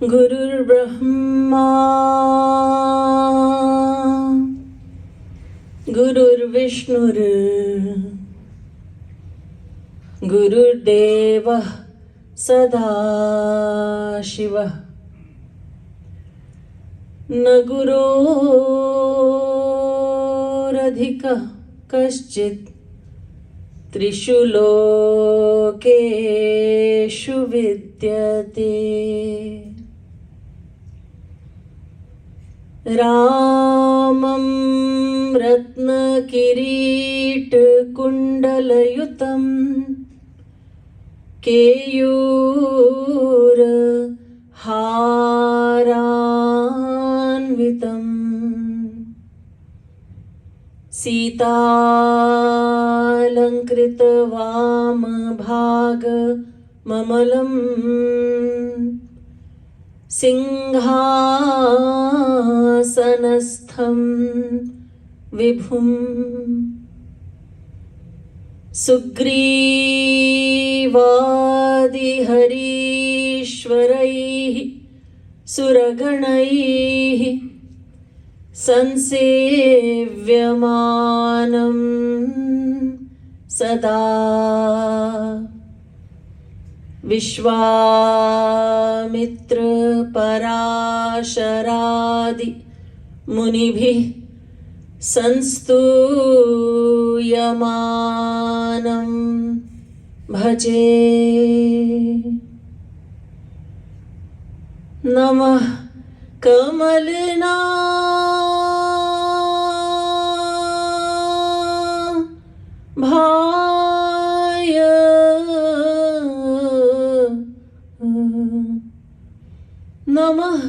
Gurur Brahma Gurur Vishnur Gurur Deva Sada Shiva Na Guroradhika Kaschit Trishu Lokeshu Vidyate Ramam Ratna Kirit Kundalayutam Keyur Haranvitam Sita Lankrita Vam Bhag Mamalam Singhasanastham Vibhum Sugrivadi Harishwaraihi Suraganaihi Sansevyamanam Sada Vishwamitra Parasharadi Munibhi Sanstuyamanam Bhaje Namah Kamalina Bhaya Namah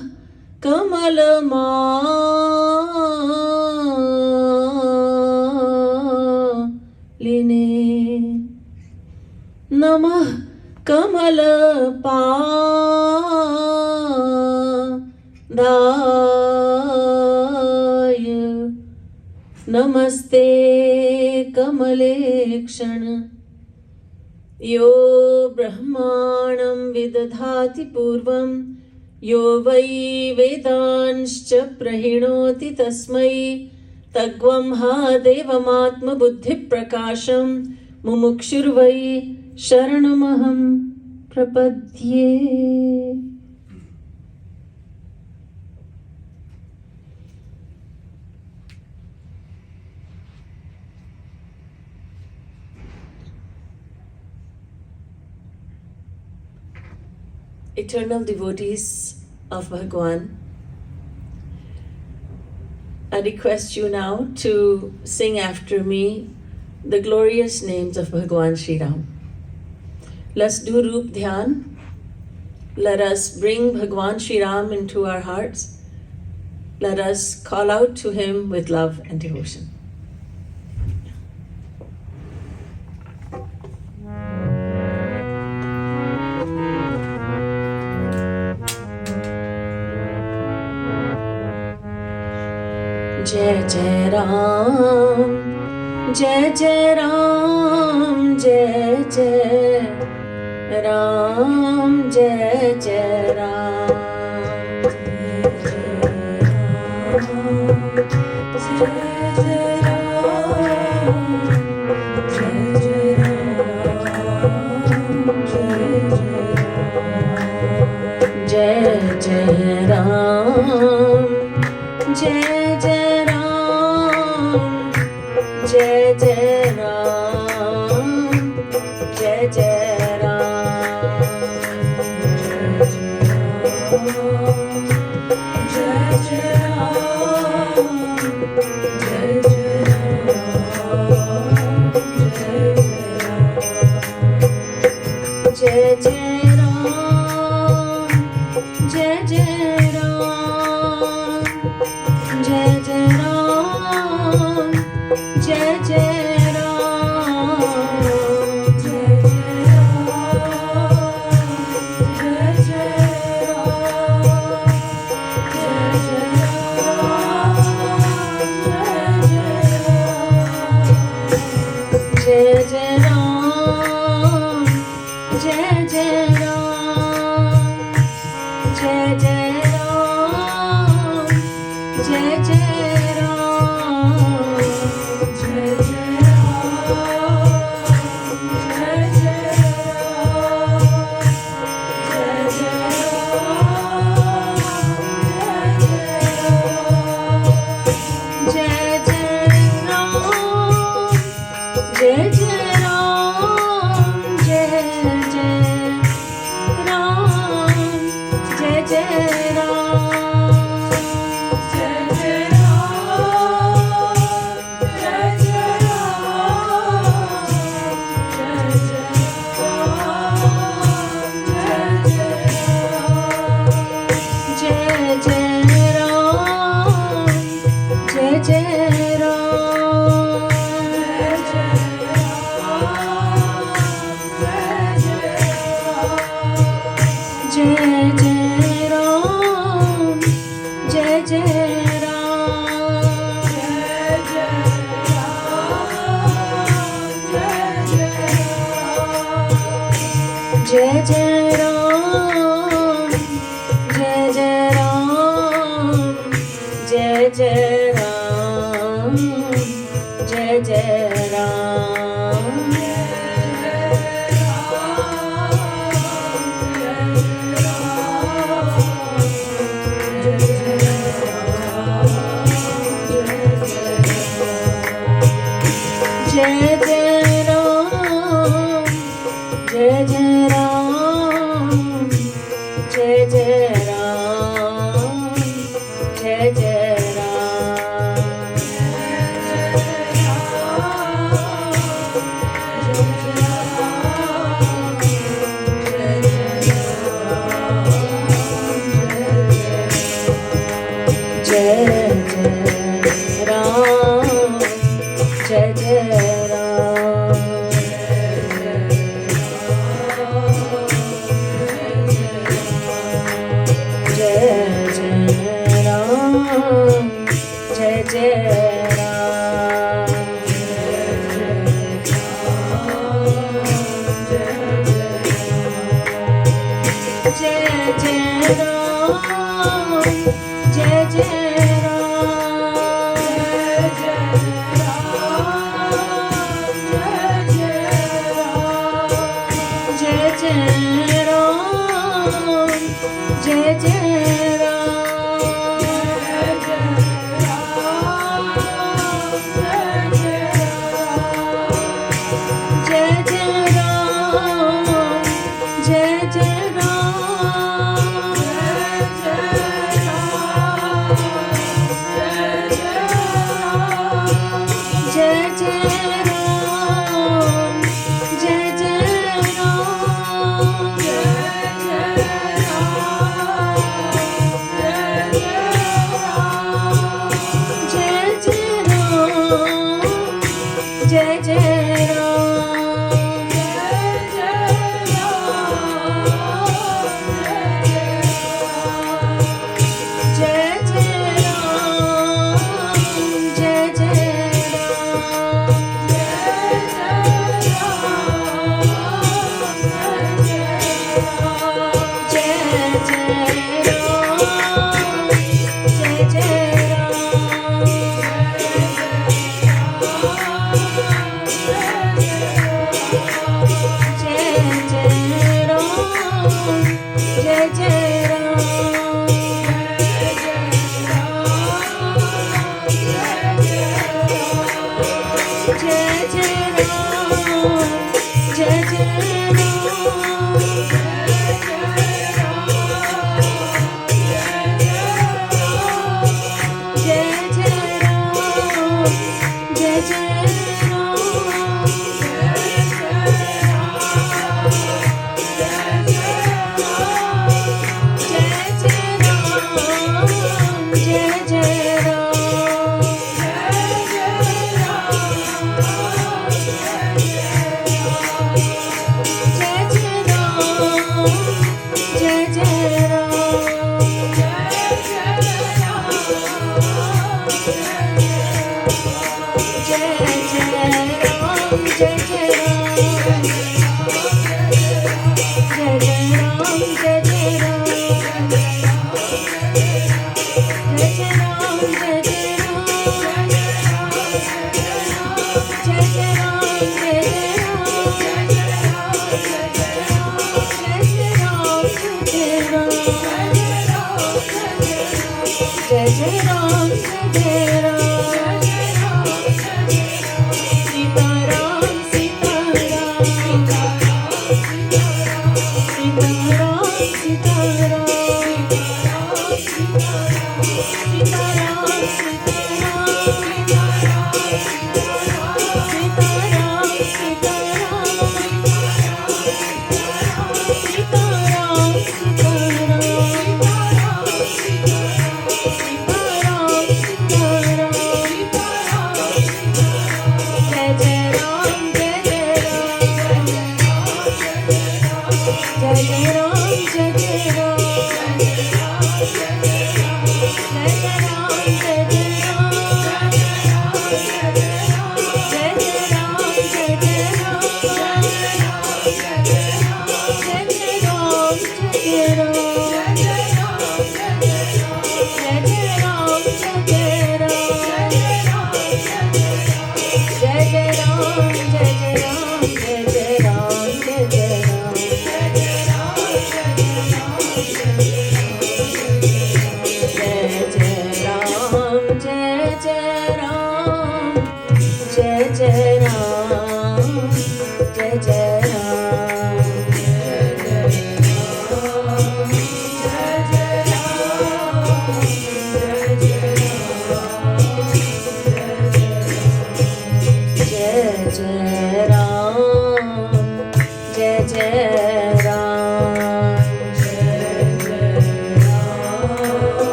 Kamalamaline Namah Kamalapādāya Namaste Kamalekshana Yo Brahmanam Vidadhati Purvam Yo Vai Vedanscha Prahinoti Tasmai Tagvam Ha Devamatma Buddhi Prakasham Mumukshurvai Sharanamaham Prapadye. Eternal devotees of Bhagwan, I request you now to sing after me the glorious names of Bhagwan Sri Ram. Let's do Roop Dhyan. Let us bring Bhagwan Sri Ram into our hearts. Let us call out to him with love and devotion. Jai Jai Ram, Jai Jai Ram, Jai Jai Ram, Jai Jai Ram, Jai Jai Ram, Jai Jai Ram, Jai Jai Ram, Jai Jai Ram, Jai Jai Ram, Jai Jai Ram, Jai Jai Ram, Jai Jai Ram, Jai Jai Jai Ram, Jai Jai Ram.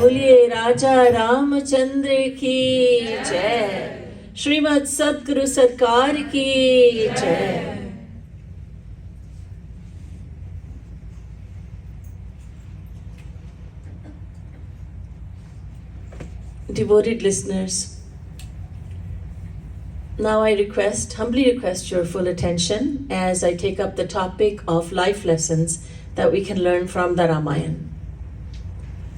बोलिए राजा रामचंद्र की जय, श्रीमद सद्गुरु सरकार की जय। Devoted listeners, now I humbly request your full attention as I take up the topic of life lessons that we can learn from the Ramayan.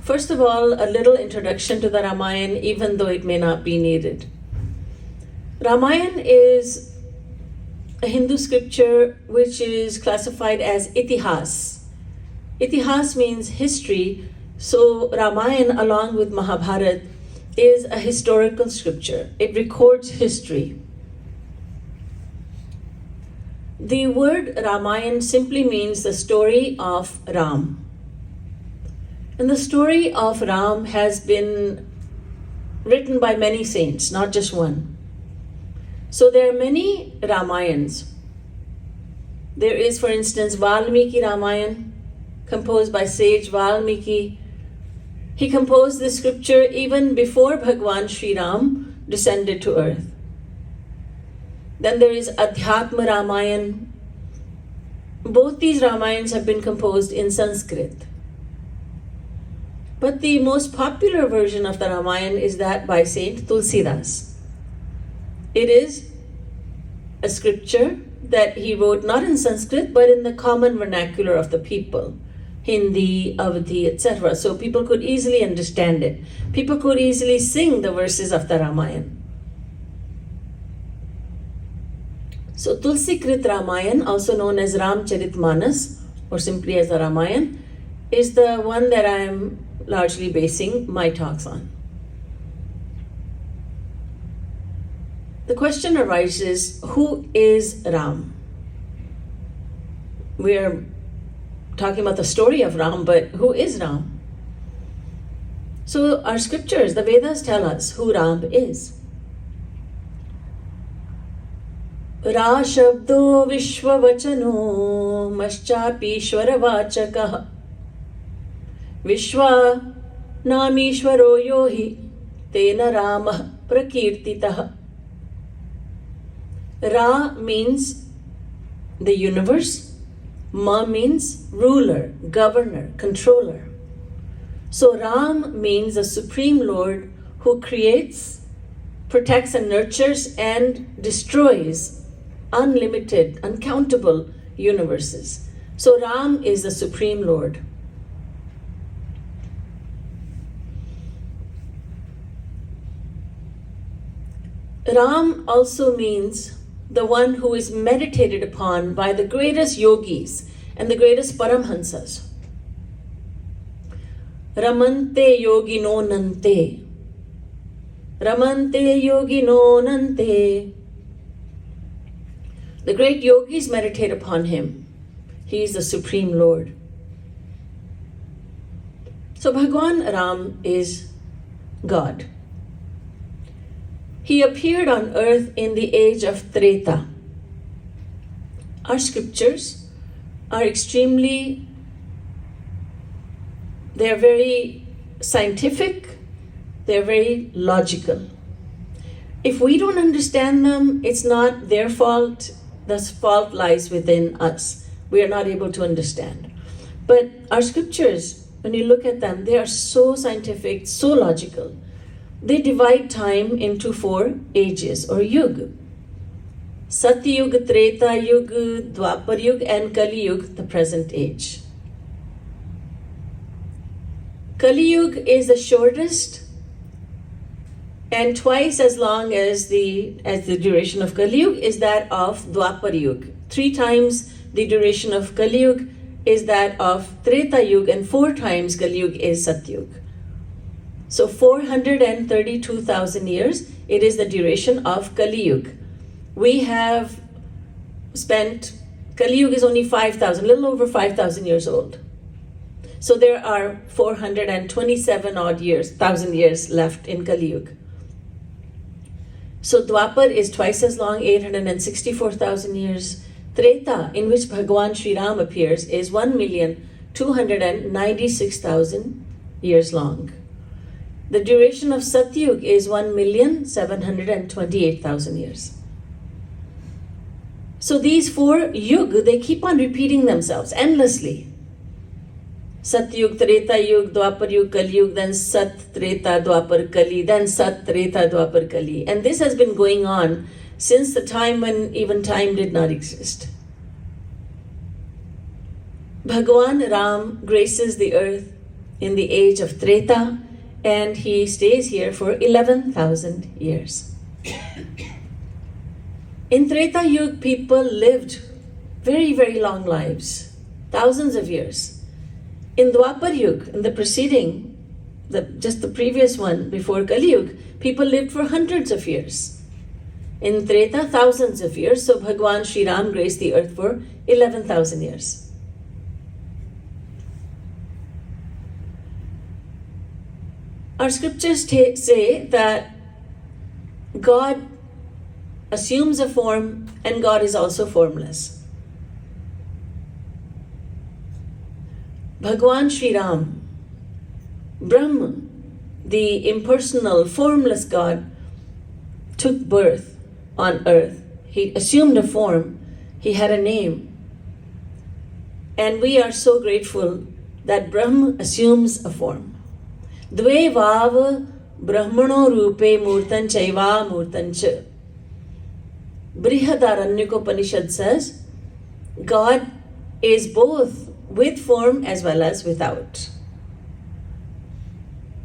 First of all, a little introduction to the Ramayan, even though it may not be needed. Ramayan is a Hindu scripture which is classified as itihas. Itihas means history, so Ramayan, along with Mahabharata, is a historical scripture. It records history. The word Ramayan simply means the story of Ram. And the story of Ram has been written by many saints, not just one. So there are many Ramayans. There is, for instance, Valmiki Ramayan, composed by sage Valmiki. He composed this scripture even before Bhagwan Sri Ram descended to earth. Then there is Adhyatma Ramayan. Both these Ramayans have been composed in Sanskrit. But the most popular version of the Ramayan is that by Saint Tulsidas. It is a scripture that he wrote not in Sanskrit but in the common vernacular of the people. Hindi, Avadhi, etc. So people could easily understand it. People could easily sing the verses of the Ramayan. So Tulsikrit Ramayan, also known as Ramcharitmanas, or simply as the Ramayan, is the one that I am largely basing my talks on. The question arises, who is Ram? We are talking about the story of Ram, but who is Ram? So our scriptures, the Vedas, tell us who Ram is. Ra shabdo vishwavachano maschapishwara vachakah Vishwa namishwaro yohi tena Ramah prakirtitah. Ra means the universe. Ma means ruler, governor, controller. So Ram means a supreme Lord who creates, protects and nurtures and destroys unlimited, uncountable universes. So Ram is the supreme Lord. Ram also means the one who is meditated upon by the greatest yogis and the greatest paramhansas. Ramante yogino nante. Ramante yogino nante. The great yogis meditate upon him. He is the Supreme Lord. So Bhagwan Ram is God. He appeared on earth in the age of Treta. Our scriptures are they're very scientific, they're very logical. If we don't understand them, it's not their fault. The fault lies within us. We are not able to understand. But our scriptures, when you look at them, they are so scientific, so logical. They divide time into 4 ages or yug. Satyug, Treta Yug, Dwapar Yug, and Kali Yug, the present age. Kali Yug is the shortest and twice as long as the duration of Kali Yug is that of Dwapar Yug. 3 times the duration of Kali Yug is that of Treta Yug, and 4 times Kali Yug is Satyug. So 432,000 years, it is the duration of Kali Yug. We have spent, Kali Yug is only 5,000, a little over 5,000 years old. So there are 427,000 years left in Kali Yug. So Dwapar is twice as long, 864,000 years. Treta, in which Bhagwan Sri Ram appears, is 1,296,000 years long. The duration of Satyug is 1,728,000 years. So these 4 yug, they keep on repeating themselves endlessly. Satyug, Treta Yug, Dwapar Yug, Kali Yug, then Sat, Treta, Dwapar, Kali, then Sat, Treta, Dwapar, Kali. And this has been going on since the time when even time did not exist. Bhagwan Ram graces the earth in the age of Treta, and he stays here for 11,000 years. In Treta Yuga, people lived very, very long lives, thousands of years. In Dwapar Yuga, in the preceding, just the previous one before Kali Yuga, people lived for hundreds of years. In Treta, thousands of years. So Bhagwan Sri Ram graced the earth for 11,000 years. Our scriptures say that God assumes a form and God is also formless. Bhagwan Sri Ram, Brahma, the impersonal, formless God, took birth on earth. He assumed a form. He had a name. And we are so grateful that Brahma assumes a form. Dve vav brahmano rupe murtan chaiva murtan cha. Brihadaranyukopanishad says, God is both with form as well as without.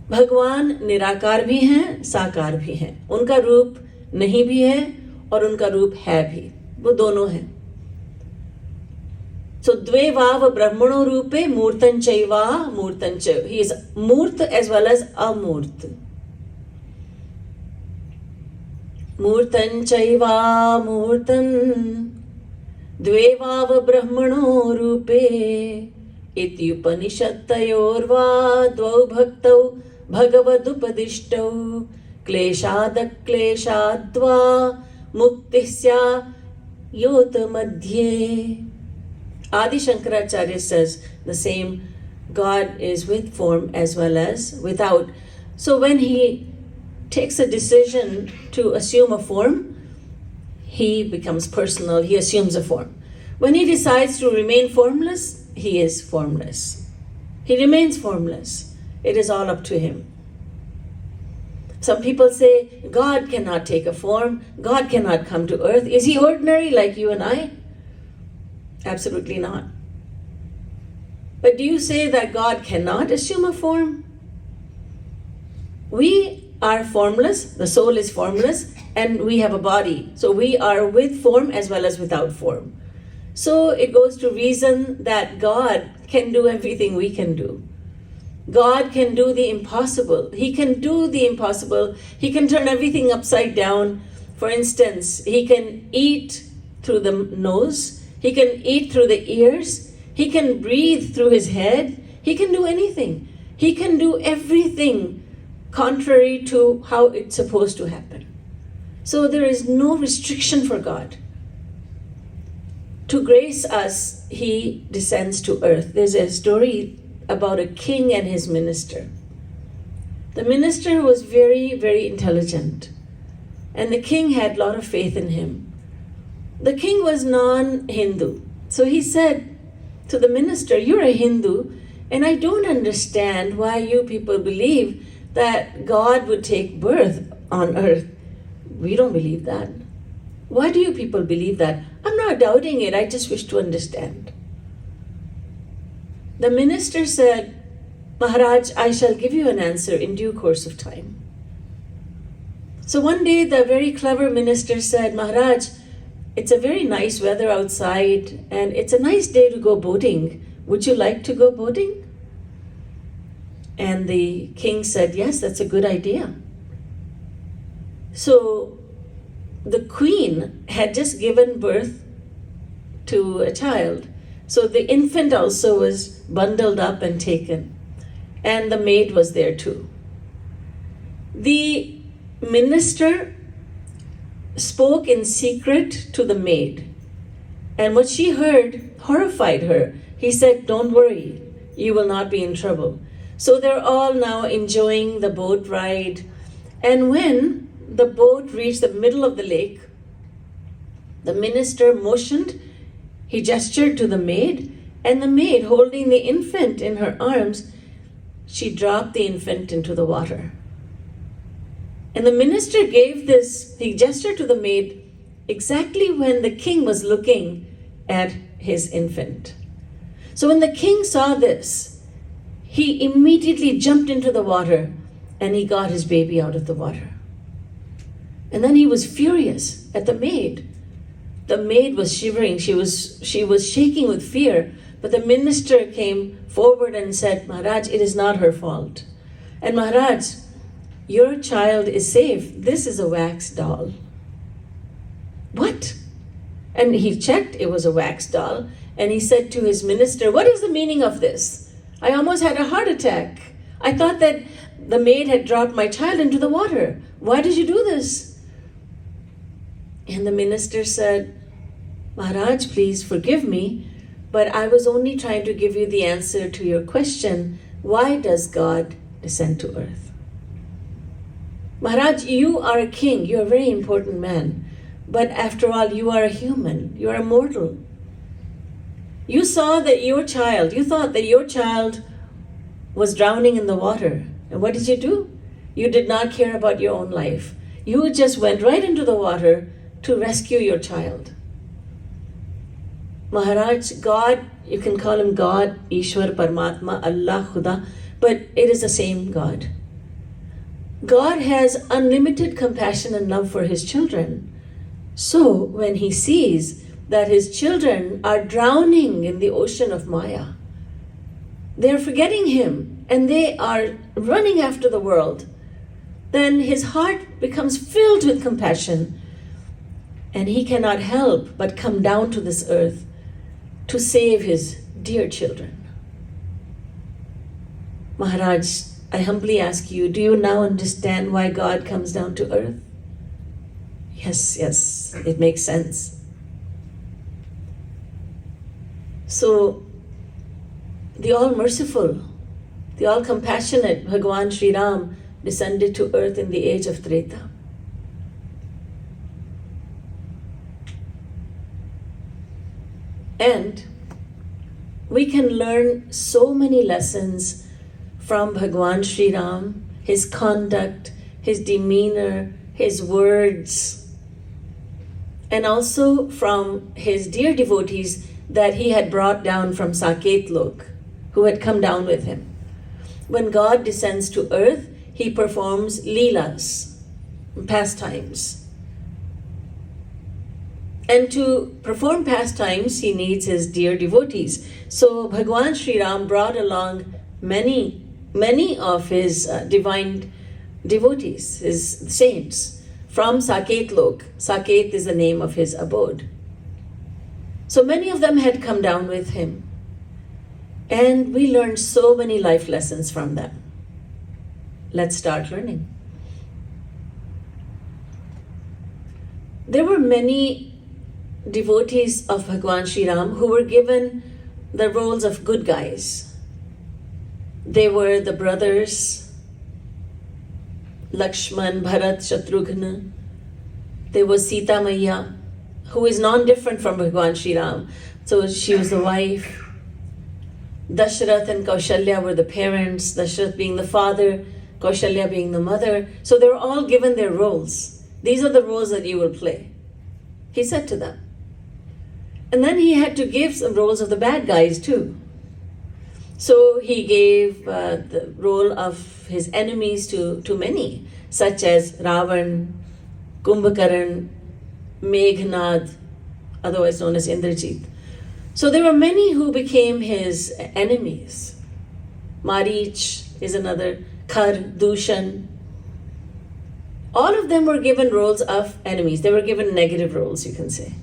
भगवान निराकार भी हैं, साकार भी हैं. उनका रूप नहीं भी है और उनका रूप है भी. वो दोनों हैं. So dve vav brahmano rupe murtan chaiva murtan cha. He is murt as well as amurt. Murtan chaiva murtan dve vav brahmano rupe iti upanishadtayorva dvau bhaktau bhagavadupadishtau kleshadakleshadva muktisya yot madhye. Adi Shankaracharya says the same, God is with form as well as without. So when he takes a decision to assume a form, he becomes personal, he assumes a form. When he decides to remain formless, he is formless. He remains formless. It is all up to him. Some people say, God cannot take a form, God cannot come to earth. Is he ordinary like you and I? Absolutely not. But do you say that God cannot assume a form? We are formless, the soul is formless, and we have a body. So we are with form as well as without form. So it goes to reason that God can do everything we can do. God can do the impossible. He can do the impossible. He can turn everything upside down. For instance, He can eat through the nose. He can eat through the ears. He can breathe through His head. He can do anything. He can do everything contrary to how it's supposed to happen. So there is no restriction for God. To grace us, He descends to earth. There's a story about a king and his minister. The minister was very, very intelligent, and the king had a lot of faith in him. The king was non-Hindu, so he said to the minister, "You're a Hindu, and I don't understand why you people believe that God would take birth on earth. We don't believe that. Why do you people believe that? I'm not doubting it, I just wish to understand." The minister said, "Maharaj, I shall give you an answer in due course of time." So one day the very clever minister said, "Maharaj, it's a very nice weather outside and it's a nice day to go boating. Would you like to go boating?" And the king said, "Yes, that's a good idea." So the queen had just given birth to a child. So the infant also was bundled up and taken. And the maid was there too. The minister spoke in secret to the maid. And what she heard horrified her. He said, "Don't worry, you will not be in trouble." So they're all now enjoying the boat ride. And when the boat reached the middle of the lake, the minister motioned, he gestured to the maid, and the maid, holding the infant in her arms, she dropped the infant into the water. And the minister gave this, he gestured to the maid exactly when the king was looking at his infant. So when the king saw this, he immediately jumped into the water and he got his baby out of the water. And then he was furious at the maid. The maid was shivering, she was shaking with fear, but the minister came forward and said, "Maharaj, it is not her fault. And Maharaj, your child is safe. This is a wax doll." What? And he checked, it was a wax doll, and he said to his minister, "What is the meaning of this? I almost had a heart attack. I thought that the maid had dropped my child into the water. Why did you do this?" And the minister said, "Maharaj, please forgive me, but I was only trying to give you the answer to your question, why does God descend to earth? Maharaj, you are a king, you are a very important man, but after all, you are a human, you are a mortal. You thought that your child was drowning in the water, and what did you do? You did not care about your own life. You just went right into the water to rescue your child. Maharaj, God, you can call him God, Ishwar, Paramatma, Allah, Khuda, but it is the same God. God has unlimited compassion and love for his children. So when he sees that his children are drowning in the ocean of Maya, they are forgetting him and they are running after the world, then his heart becomes filled with compassion and he cannot help but come down to this earth to save his dear children. Maharaj, I humbly ask you, do you now understand why God comes down to earth? Yes, it makes sense. So, the all-merciful, the all-compassionate Bhagavan Sri Ram descended to earth in the age of Treta. And we can learn so many lessons from Bhagavan Sri Ram, his conduct, his demeanor, his words, and also from his dear devotees that he had brought down from Saket Lok, who had come down with him. When God descends to earth, he performs leelas, pastimes. And to perform pastimes, he needs his dear devotees. So Bhagwan Sri Ram brought along many of his divine devotees, his saints, from Saket Lok. Saket is the name of his abode. So many of them had come down with him. And we learned so many life lessons from them. Let's start learning. There were many devotees of Bhagwan Sri Ram who were given the roles of good guys. They were the brothers, Lakshman, Bharat, Shatrughna. There was Sita Maiya, who is non-different from Bhagwan Sri Ram. So she was the wife. Dashrath and Kaushalya were the parents, Dashrath being the father, Kaushalya being the mother. So they were all given their roles. These are the roles that you will play, he said to them. And then he had to give some roles of the bad guys too. So he gave the role of his enemies to many, such as Ravan, Kumbhakaran, Meghnad, otherwise known as Indrajit. So there were many who became his enemies. Marich is another, Khar, Dushan. All of them were given roles of enemies. They were given negative roles, you can say.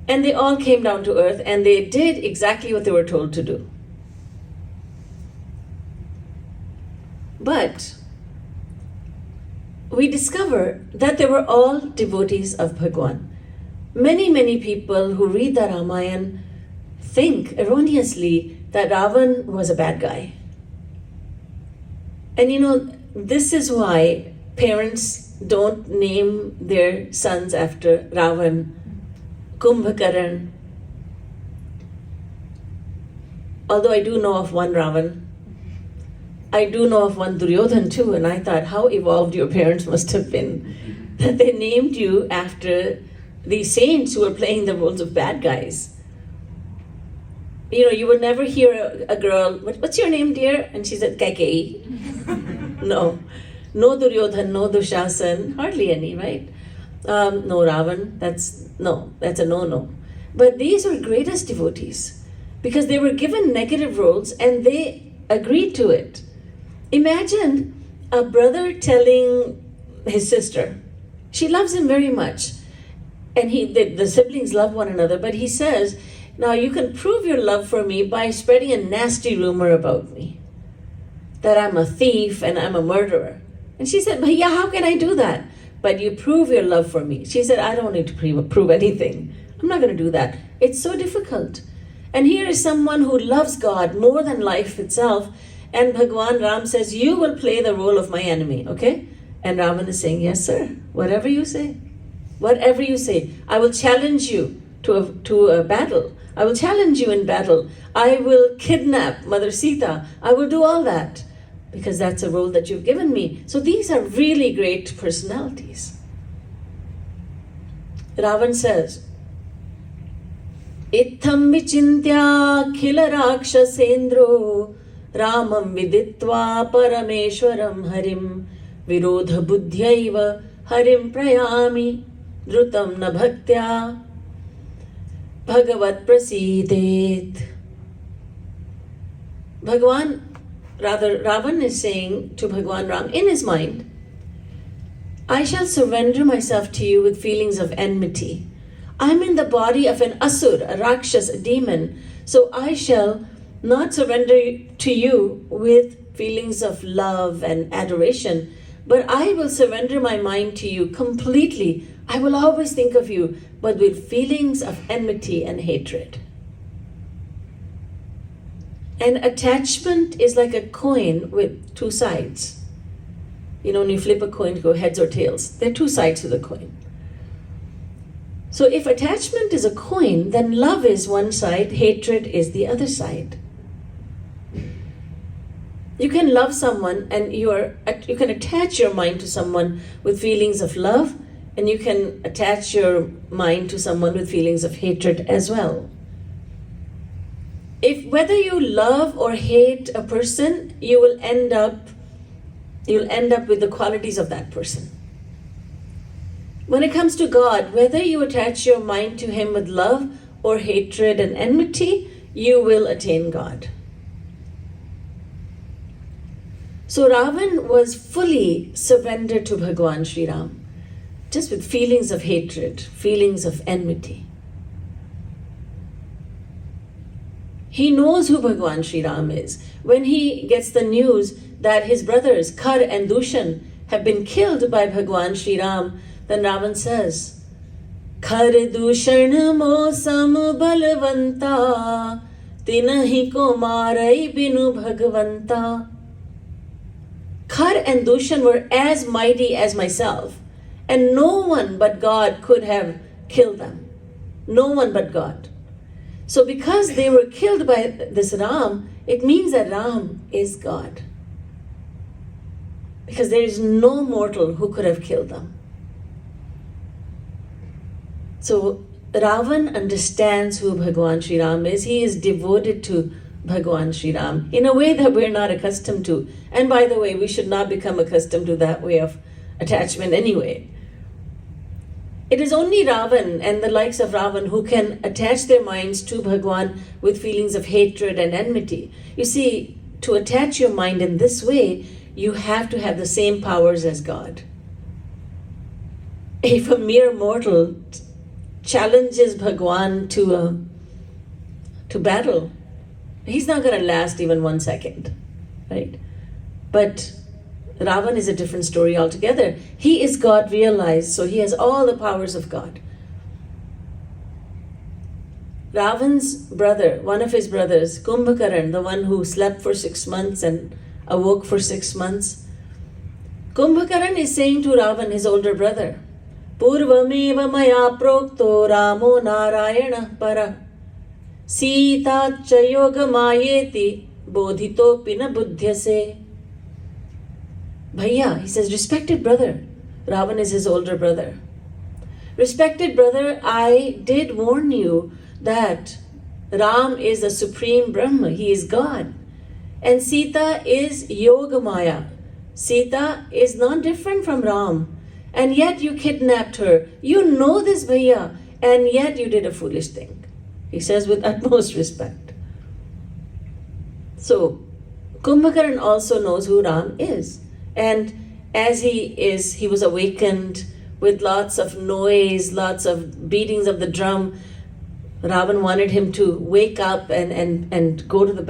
And they all came down to earth and they did exactly what they were told to do. But we discover that they were all devotees of Bhagwan. Many people who read the Ramayan think erroneously that Ravan was a bad guy. And this is why parents don't name their sons after Ravan, Kumbhakaran. Although I do know of one Ravan, I do know of one Duryodhan too, and I thought how evolved your parents must have been, that they named you after these saints who were playing the roles of bad guys. You would never hear a girl, what's your name, dear? And she said, Kaikei. No Duryodhan, no Dushasan, hardly any, right? No Ravan, that's a no-no. But these were greatest devotees because they were given negative roles and they agreed to it. Imagine a brother telling his sister, she loves him very much, and the siblings love one another, but he says, now you can prove your love for me by spreading a nasty rumor about me, that I'm a thief and I'm a murderer. And she said, Bhaiya, how can I do that? But you prove your love for me. She said, I don't need to prove anything. I'm not going to do that. It's so difficult. And here is someone who loves God more than life itself. And Bhagwan Ram says, you will play the role of my enemy, okay? And Ravan is saying, yes, sir, whatever you say. Whatever you say. I will challenge you to a battle. I will challenge you in battle. I will kidnap Mother Sita. I will do all that. Because that's a role that you've given me. So these are really great personalities. Ravan says, Itham vichintya khila rakshasendro Ramam viditva parameshwaram harim virodha buddhyaiva harim prayami dhrutam na bhaktya bhagavat prasidet. Ravan is saying to Bhagwan Ram in his mind, I shall surrender myself to you with feelings of enmity. I'm in the body of an asur, a rakshas, a demon, so I shall not surrender to you with feelings of love and adoration, but I will surrender my mind to you completely. I will always think of you, but with feelings of enmity and hatred. And attachment is like a coin with two sides. When you flip a coin to go heads or tails, there are two sides to the coin. So if attachment is a coin, then love is one side, hatred is the other side. You can love someone and you can attach your mind to someone with feelings of love, and you can attach your mind to someone with feelings of hatred as well. Whether you love or hate a person, you'll end up with the qualities of that person. When it comes to God, whether you attach your mind to Him with love or hatred and enmity, you will attain God. So Ravan was fully surrendered to Bhagwan Sri Ram, just with feelings of hatred, feelings of enmity. He knows who Bhagwan Sri Ram is. When he gets the news that his brothers Khar and Dushan have been killed by Bhagwan Sri Ram, then Ravan says, Khar Dushan mo sam balvanta, tinahi ko marai binu Bhagavanta. Khar and Dushan were as mighty as myself, and no one but God could have killed them. No one but God. So because they were killed by this Ram, it means that Ram is God. Because there is no mortal who could have killed them. So Ravan understands who Bhagwan Sri Ram is. He is devoted to Bhagwan Sri Ram in a way that we're not accustomed to. And by the way, we should not become accustomed to that way of attachment anyway. It is only Ravan and the likes of Ravan who can attach their minds to Bhagwan with feelings of hatred and enmity. You see, to attach your mind in this way, you have to have the same powers as God. If a mere mortal challenges Bhagwan to battle, he's not going to last even 1 second, right? But Ravan is a different story altogether. He is God realized, so he has all the powers of God. Ravan's brother, one of his brothers, Kumbhakaran, the one who slept for 6 months and awoke for 6 months, Kumbhakaran is saying to Ravan, his older brother, Purvameva maya prokto Ramo Narayana para Sita chayoga mayeti bodhito pina buddhyase. Bhaiya, he says, respected brother. Ravan is his older brother. Respected brother, I did warn you that Ram is the supreme Brahma. He is God. And Sita is Yogamaya. Sita is not different from Ram. And yet you kidnapped her. You know this, Bhaiya. And yet you did a foolish thing. He says with utmost respect. So, Kumbhakaran also knows who Ram is. And as he was awakened with lots of noise, lots of beatings of the drum. Ravan wanted him to wake up and go to the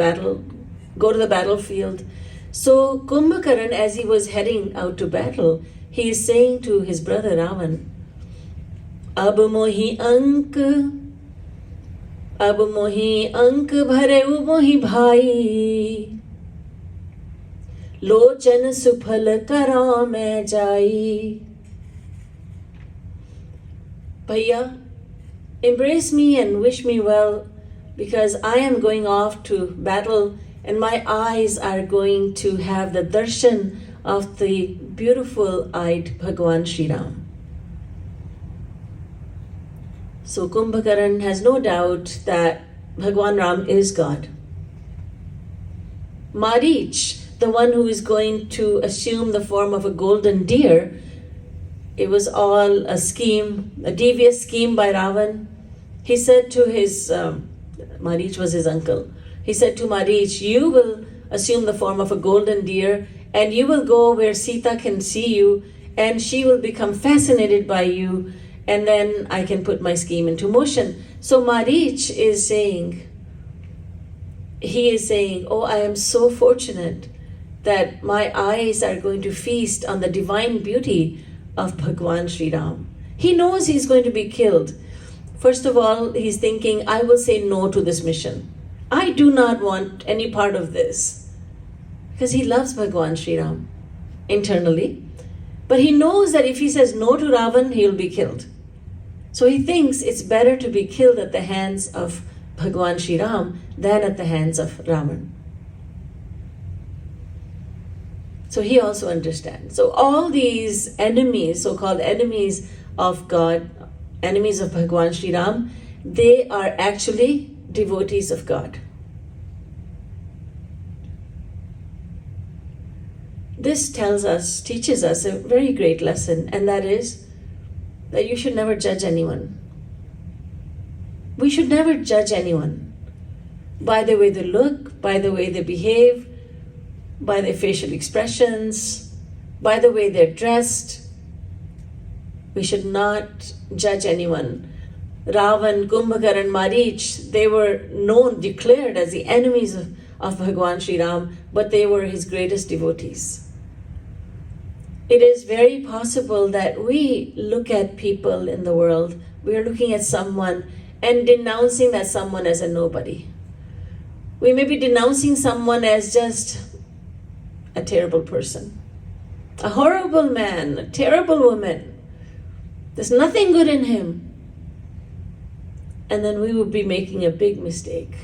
battlefield. So Kumbhakaran, as he was heading out to battle, he is saying to his brother Ravan, Ab mohi ank bhareu mohi bhai, Lochan sufal kara main jai. Bhaiya, embrace me and wish me well, because I am going off to battle and my eyes are going to have the darshan of the beautiful-eyed Bhagwan Sri Ram. So Kumbhakaran has no doubt that Bhagwan Ram is God. Marich, the one who is going to assume the form of a golden deer, it was all a scheme, a devious scheme by Ravan. He said to his, Marich was his uncle, he said to Marich, you will assume the form of a golden deer and you will go where Sita can see you and she will become fascinated by you, and then I can put my scheme into motion. So Marich is saying, oh, I am so fortunate that my eyes are going to feast on the divine beauty of Bhagwan Sri Ram. He knows he's going to be killed. First of all, he's thinking, I will say no to this mission. I do not want any part of this. Because he loves Bhagwan Sri Ram internally. But he knows that if he says no to Ravan, he will be killed. So he thinks it's better to be killed at the hands of Bhagwan Sri Ram than at the hands of Ravan. So he also understands. So all these enemies, so-called enemies of God, enemies of Bhagwan Sri Ram, they are actually devotees of God. This teaches us a very great lesson, and that is that you should never judge anyone. We should never judge anyone by the way they look, by the way they behave, by their facial expressions, by the way they're dressed. We should not judge anyone. Ravan, Kumbhakaran, Marich, they were declared as the enemies of Bhagwan Sri Ram, but they were his greatest devotees. It is very possible that we look at people in the world, we are looking at someone and denouncing that someone as a nobody. We may be denouncing someone as just a terrible person, a horrible man, a terrible woman. There's nothing good in him. And then we would be making a big mistake.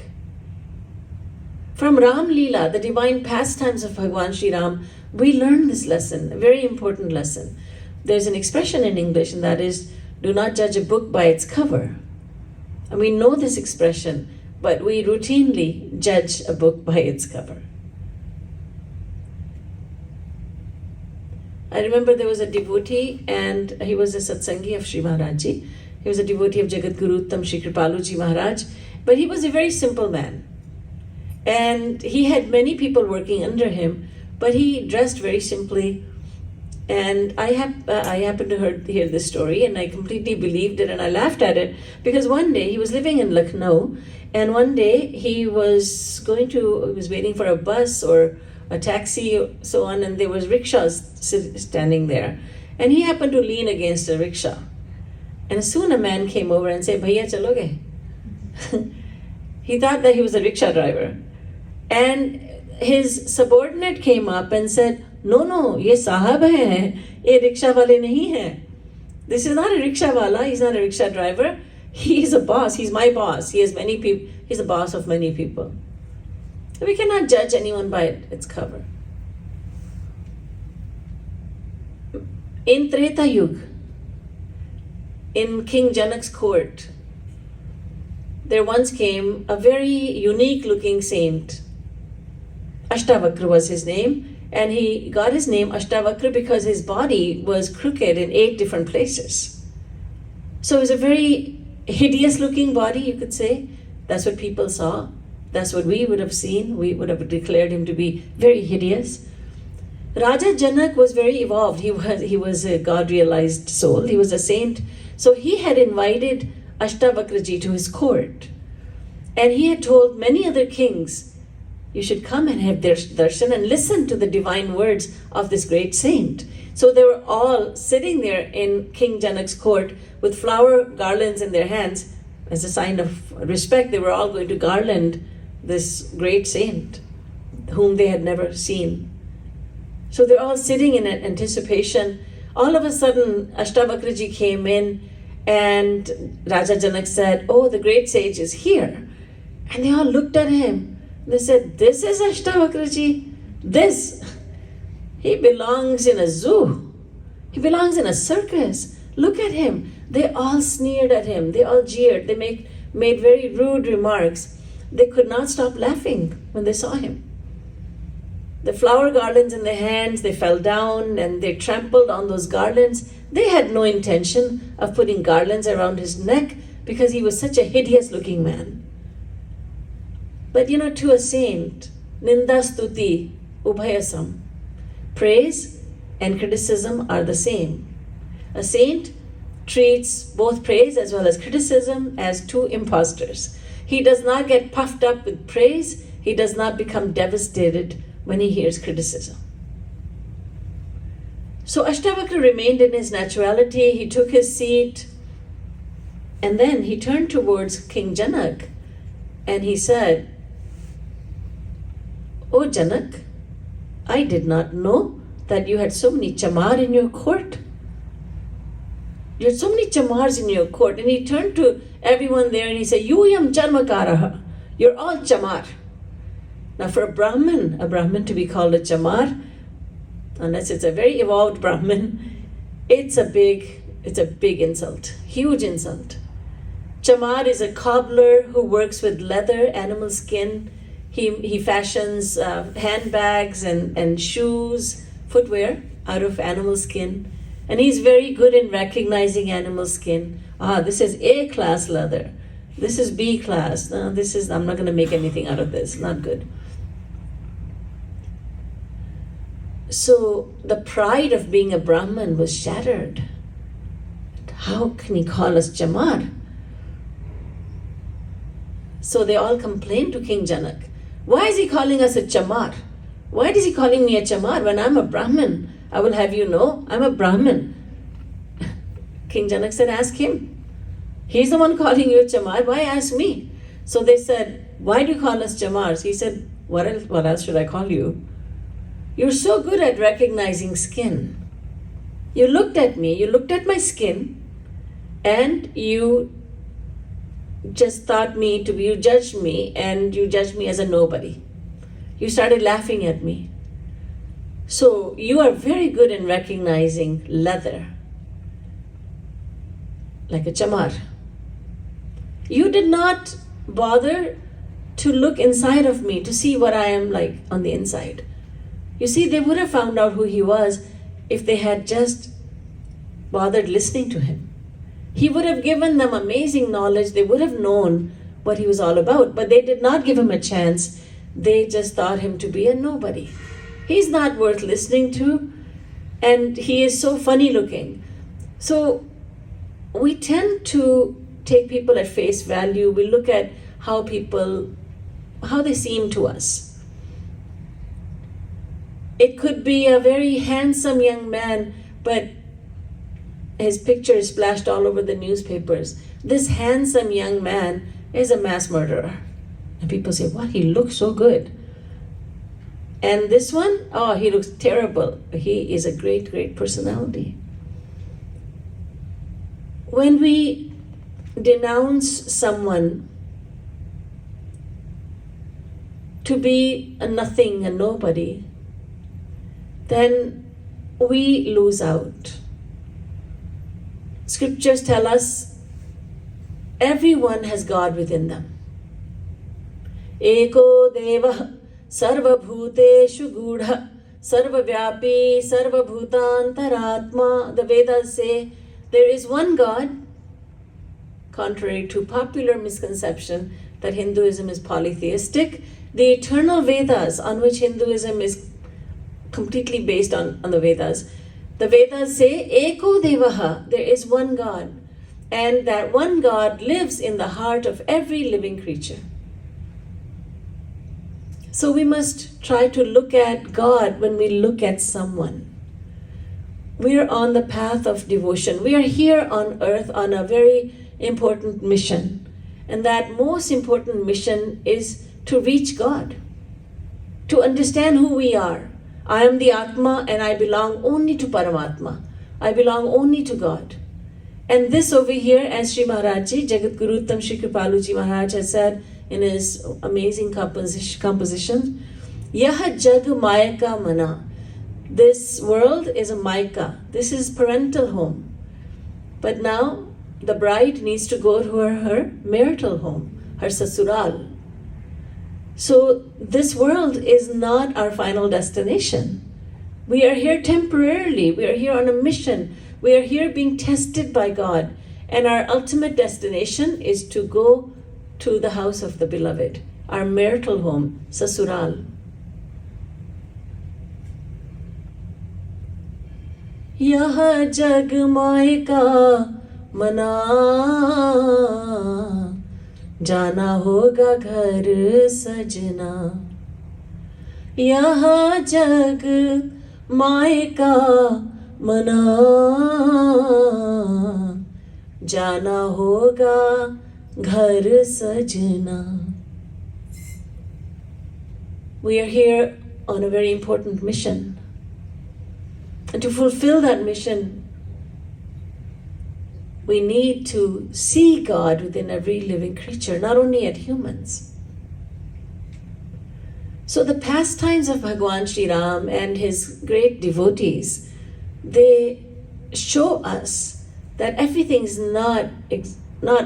From Ram Leela, the divine pastimes of Bhagwan Sri Ram, we learn this lesson, a very important lesson. There's an expression in English, and that is, do not judge a book by its cover. And we know this expression, but we routinely judge a book by its cover. I remember there was a devotee, and he was a satsangi of Sri Maharajji. He was a devotee of Jagat Guru Uttam Shri Kripaluji Maharaj, but he was a very simple man. And he had many people working under him, but he dressed very simply. And I happened to hear this story, and I completely believed it, and I laughed at it, because one day he was living in Lucknow, and one day he was waiting for a bus or a taxi, so on, and there was rickshaws standing there. And he happened to lean against a rickshaw. And soon a man came over and said, "Bhaiya, chaloge?" He thought that he was a rickshaw driver. And his subordinate came up and said, No, ye sahab hai, ye rickshaw wale nahi hai. This is not a rickshaw wala, he's not a rickshaw driver. He is a boss, he's my boss. He has many people, he's a boss of many people. We cannot judge anyone by its cover. In Treta Yuga, in King Janak's court, there once came a very unique looking saint. Ashtavakra was his name, and he got his name Ashtavakra because his body was crooked in 8 different places. So it was a very hideous looking body, you could say. That's what people saw. That's what we would have seen. We would have declared him to be very hideous. Raja Janak was very evolved. He was a God-realized soul. He was a saint. So he had invited Ashtavakraji to his court. And he had told many other kings, you should come and have their darshan and listen to the divine words of this great saint. So they were all sitting there in King Janak's court with flower garlands in their hands. As a sign of respect, they were all going to garland this great saint whom they had never seen. So they're all sitting in anticipation. All of a sudden, Ashtavakraji came in, and Raja Janak said, "Oh, the great sage is here." And they all looked at him. They said, "This is Ashtavakraji. This. He belongs in a zoo. He belongs in a circus. Look at him." They all sneered at him. They all jeered. They made very rude remarks. They could not stop laughing when they saw him. The flower garlands in their hands, they fell down and they trampled on those garlands. They had no intention of putting garlands around his neck because he was such a hideous looking man. But to a saint, ninda stuti ubhayasam. Praise and criticism are the same. A saint treats both praise as well as criticism as two impostors. He does not get puffed up with praise. He does not become devastated when he hears criticism. So Ashtavakra remained in his naturality. He took his seat, and then he turned towards King Janak and he said, "Oh Janak, I did not know that you had so many chamar in your court. You had so many chamars in your court." And he turned to everyone there and he said, "Yuyam charmakaraha. You're all chamar." Now for a Brahmin to be called a chamar, unless it's a very evolved Brahmin, it's a big insult, huge insult. Chamar is a cobbler who works with leather, animal skin. He fashions handbags and shoes, footwear out of animal skin. And he's very good in recognizing animal skin. This is A class leather. This is B class. No, I'm not going to make anything out of this. Not good. So the pride of being a Brahmin was shattered. How can he call us Chamar? So they all complained to King Janak. Why is he calling us a Chamar? Why is he calling me a Chamar when I'm a Brahmin? I will have you know, I'm a Brahmin. King Janak said, ask him. He's the one calling you a Chamar. Why ask me? So they said, why do you call us Chamars? He said, what else should I call you? You're so good at recognizing skin. You looked at me, you looked at my skin, and you just you judged me, and you judged me as a nobody. You started laughing at me. So you are very good in recognizing leather, like a chamar. You did not bother to look inside of me to see what I am like on the inside. You see, they would have found out who he was if they had just bothered listening to him. He would have given them amazing knowledge. They would have known what he was all about, but they did not give him a chance. They just thought him to be a nobody. He's not worth listening to, and he is so funny looking. So we tend to take people at face value. We look at how they seem to us. It could be a very handsome young man, but his picture is splashed all over the newspapers. This handsome young man is a mass murderer. And people say, what? He looks so good. And this one, he looks terrible. He is a great, great personality. When we denounce someone to be a nothing, a nobody, then we lose out. Scriptures tell us everyone has God within them. Eko deva sarvabhuteshu gudha sarvavyapi sarvabhutantaratma. The Vedas say there is one God, contrary to popular misconception that Hinduism is polytheistic. The eternal Vedas, on which Hinduism is completely based on the Vedas. The Vedas say, Eko Devaha, there is one God. And that one God lives in the heart of every living creature. So we must try to look at God when we look at someone. We are on the path of devotion. We are here on earth on a very important mission. And that most important mission is to reach God, to understand who we are. I am the Atma and I belong only to Paramatma. I belong only to God. And this over here, as Sri Maharaj Ji, Jagat Guru Uttam Shri Kripaluji Maharaj has said in his amazing composition, Yaha Jag Mayaka Mana. This world is a Mayaka. This is parental home. But now the bride needs to go to her marital home, her sasural. So this world is not our final destination. We are here temporarily. We are here on a mission. We are here being tested by God. And our ultimate destination is to go to the house of the beloved, our marital home, sasural. Yaha jag mayka mana, जाना होगा घर सजना. यहाँ जग मायका मना, जाना होगा घर सजना. We are here on a very important mission. And to fulfill that mission, we need to see God within every living creature, not only at humans. So the pastimes of Bhagwan Sri Ram and his great devotees, they show us that everything is not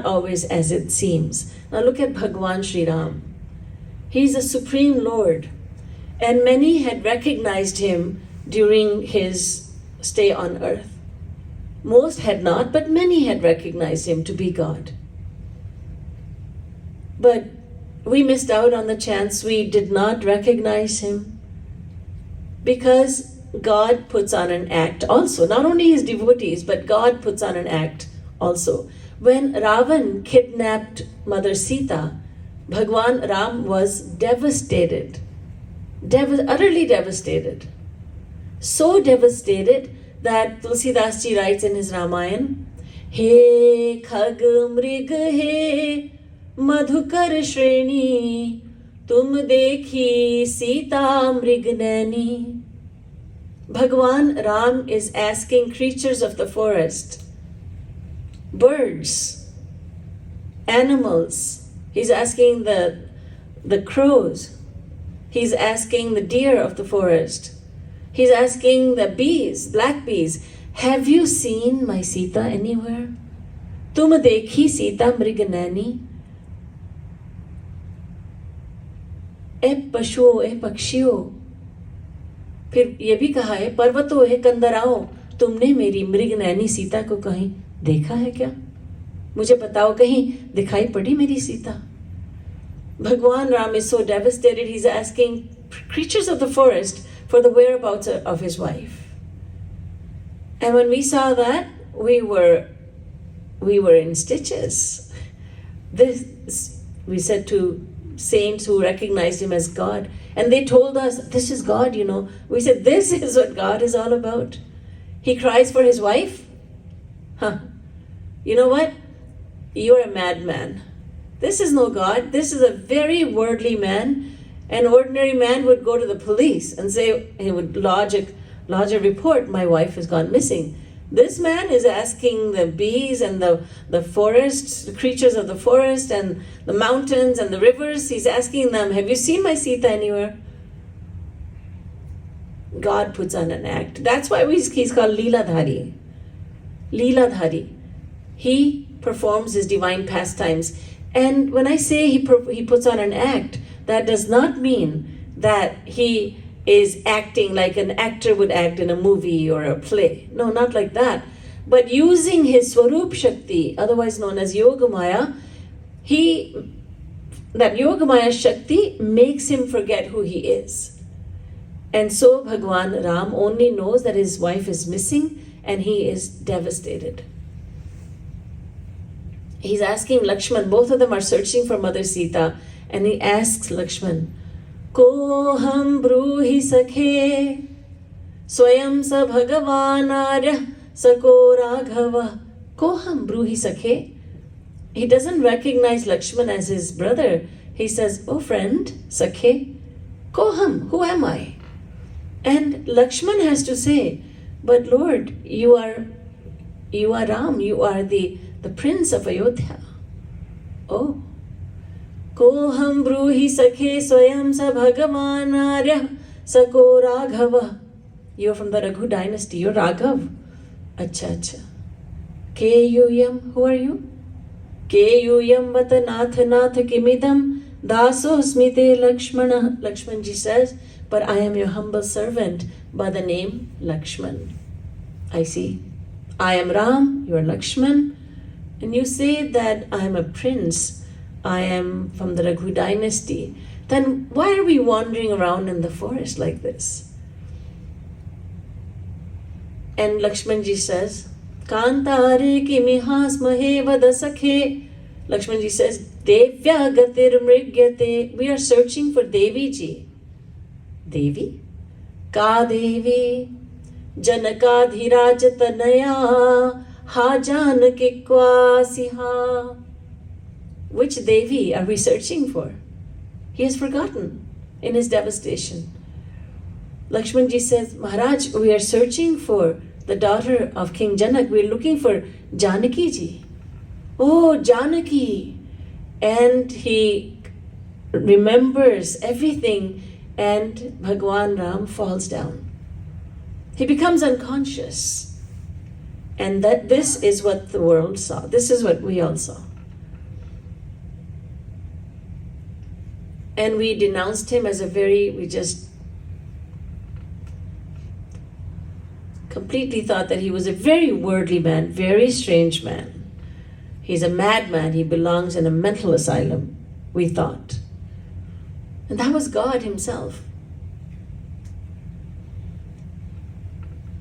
always as it seems. Now look at Bhagwan Sri Ram. He's the Supreme Lord, and many had recognized him during his stay on earth. Most had not, but many had recognized him to be God. But we missed out on the chance. We did not recognize him because God puts on an act also. Not only his devotees, but God puts on an act also. When Ravan kidnapped Mother Sita, Bhagwan Ram was devastated, utterly devastated. So devastated that Tulsidas ji writes in his Ramayan, He khag mrig he madhukar shreni, tum dekhi Sita mrignani. Bhagwan Ram is asking creatures of the forest, birds, animals. He's asking the crows. He's asking the deer of the forest. He's asking the bees, black bees, have you seen my Sita anywhere? Tum dekhi Sita mriganani. ए पशुओं, ए पक्षियों, फिर ये भी कहा है, पर्वतों, हे कंदराओं, तुमने मेरी मृगनैनी सीता को कहीं देखा है क्या? मुझे बताओ, कहीं दिखाई पड़ी मेरी Sita? Bhagwan Ram is so devastated, he's asking creatures of the forest for the whereabouts of his wife. And when we saw that, we were in stitches. We said to saints who recognized him as God, and they told us, this is God, you know. We said, this is what God is all about. He cries for his wife? Huh. You know what? You're a madman. This is no God. This is a very worldly man. An ordinary man would go to the police and say, he would lodge a report, my wife has gone missing. This man is asking the bees and the forests, the creatures of the forest and the mountains and the rivers, he's asking them, have you seen my Sita anywhere? God puts on an act. That's why he's called Leeladhari. Leeladhari. He performs his divine pastimes. And when I say he puts on an act, that does not mean that he is acting like an actor would act in a movie or a play. No, not like that. But using his Swarup Shakti, otherwise known as Yogamaya, that Yogamaya Shakti makes him forget who he is. And so Bhagwan Ram only knows that his wife is missing and he is devastated. He's asking Lakshman, both of them are searching for Mother Sita, and he asks Lakshman, Ko ham bruhi sakhe, swayam sa bhagavan arya sako raghava. Ko ham bruhi sakhe. He doesn't recognize Lakshman as his brother. He says, oh friend, sakhe, ko ham, who am I? And Lakshman has to say, but Lord, you are Ram, you are the prince of Ayodhya. Oh. Ko ham bruhi sakhe swayam sa bhagavan arya sako raghava. You're from the Raghu dynasty, you're Raghav. Acha, acha. Ke yuyam, who are you? Ke yuyam vata nath nath kimidam daso smite Lakshmana. Lakshmanji says, but I am your humble servant by the name Lakshman. I see. I am Ram, you are Lakshman. And you say that I am a prince, I am from the Raghu dynasty, then why are we wandering around in the forest like this? And Lakshmanji says, Kantare kimihas mahe vada sakhe. Lakshmanji says, Devya gatir mrigyate. We are searching for Devi ji. Devi? Ka Devi? Janakadhiraj tanaya. Ha Janaki Kwasiha. Which Devi are we searching for? He has forgotten in his devastation. Lakshmanji says, Maharaj, we are searching for the daughter of King Janak. We are looking for Janaki ji. Oh, Janaki. And he remembers everything and Bhagwan Ram falls down. He becomes unconscious. And that this is what the world saw. This is what we all saw. And we denounced him as we just completely completely thought that he was a very worldly man, very strange man. He's a madman. He belongs in a mental asylum, we thought. And that was God himself.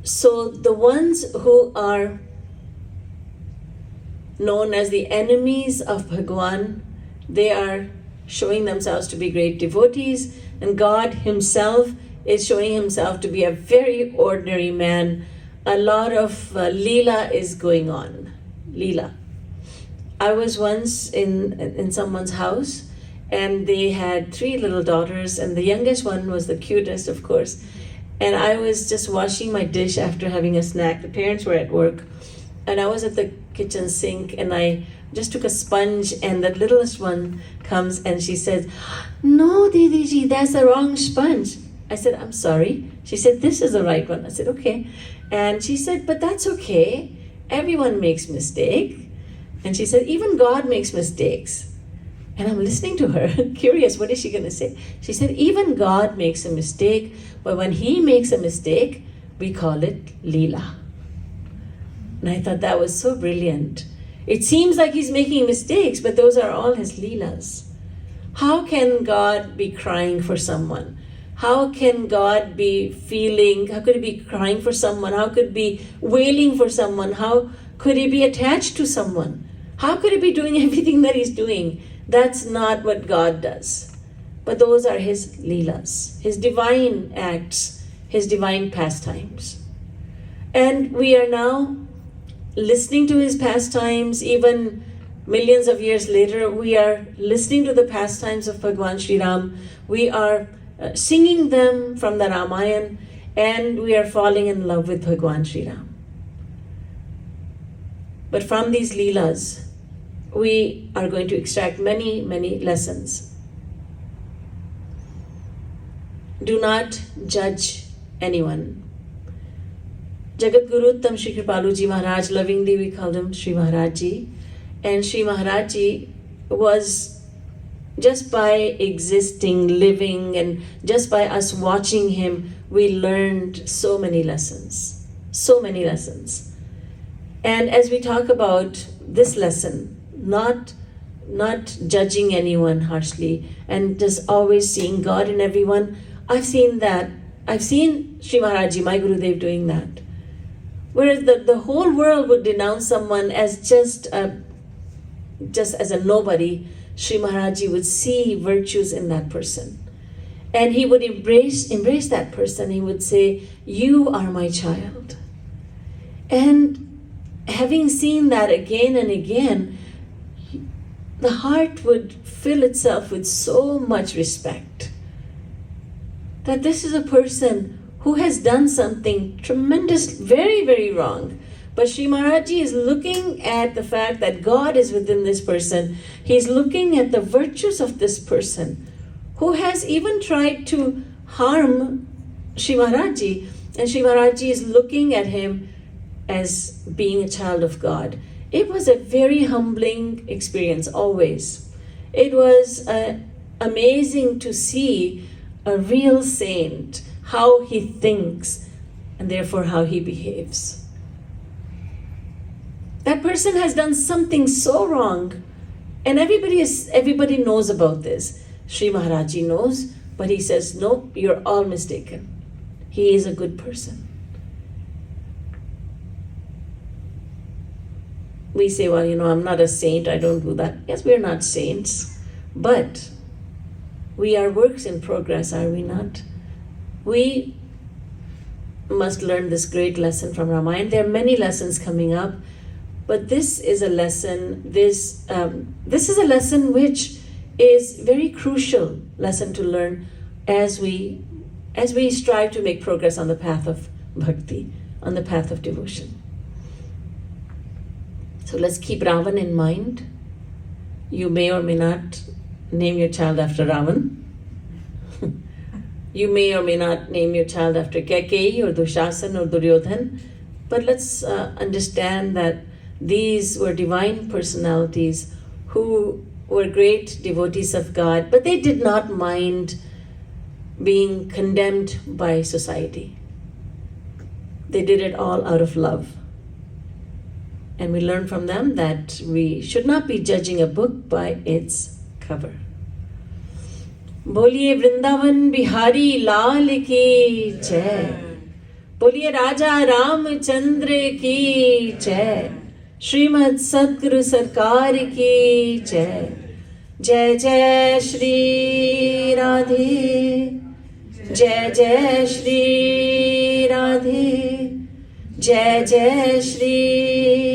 So the ones who are known as the enemies of Bhagwan, they are showing themselves to be great devotees, and God himself is showing himself to be a very ordinary man. A lot of Leela is going on. Leela. I was once in someone's house, and they had 3 little daughters, and the youngest one was the cutest, of course. And I was just washing my dish after having a snack. The parents were at work, and I was at the kitchen sink, and I just took a sponge, and the littlest one comes and she says, "No, Didi ji, that's the wrong sponge." I said, "I'm sorry." She said, "This is the right one." I said, "Okay." And she said, "But that's okay. Everyone makes mistake." And she said, "Even God makes mistakes." And I'm listening to her, curious, what is she going to say? She said, "Even God makes a mistake, but when he makes a mistake, we call it Leela." And I thought that was so brilliant. It seems like he's making mistakes, but those are all his Leelas. How can God be crying for someone? How can God be feeling, how could he be crying for someone? How could he be wailing for someone? How could he be attached to someone? How could he be doing everything that he's doing? That's not what God does. But those are his Leelas, his divine acts, his divine pastimes. And we are now listening to his pastimes. Even millions of years later, we are listening to the pastimes of Bhagwan Sri Ram. We are singing them from the Ramayan, and we are falling in love with Bhagwan Sri Ram. But from these Leelas, we are going to extract many, many lessons. Do not judge anyone. Jagat Guru Uttam Shri Kripalu Ji Maharaj, lovingly we called him Shri Maharaj Ji. And Shri Maharaj Ji was, just by existing, living, and just by us watching him, we learned so many lessons. So many lessons. And as we talk about this lesson, not judging anyone harshly, and just always seeing God in everyone, I've seen that. I've seen Shri Maharaj Ji, my Gurudev, doing that. Whereas the whole world would denounce someone as just as a nobody, Shri Maharaj Ji would see virtues in that person. And he would embrace that person. He would say, "You are my child." And having seen that again and again, the heart would fill itself with so much respect that this is a person who has done something tremendous, very, very wrong. But Shri Maharaj Ji is looking at the fact that God is within this person. He's looking at the virtues of this person who has even tried to harm Shri Maharaj Ji. And Shri Maharaj Ji is looking at him as being a child of God. It was a very humbling experience, always. It was amazing to see a real saint, how he thinks, and therefore how he behaves. That person has done something so wrong, and everybody knows about this. Sri Maharaj Ji knows, but he says, "Nope, you're all mistaken. He is a good person." We say, "Well, I'm not a saint, I don't do that." Yes, we're not saints, but we are works in progress, are we not? We must learn this great lesson from Ramayan. There are many lessons coming up, but this is a lesson. This is a lesson which is very crucial lesson to learn as we strive to make progress on the path of bhakti, on the path of devotion. So let's keep Ravan in mind. You may or may not name your child after Ravan. You may or may not name your child after Kaikeyi or Dushasan or Duryodhan. But let's understand that these were divine personalities who were great devotees of God, but they did not mind being condemned by society. They did it all out of love. And we learn from them that we should not be judging a book by its cover. बोलिए वृंदावन बिहारी लाल की जय. बोलिए राजा रामचंद्र की जय. श्रीमद् सद्गुरु सरकार की जय. जय जय श्री राधे. जय जय श्री राधे. जय जय श्री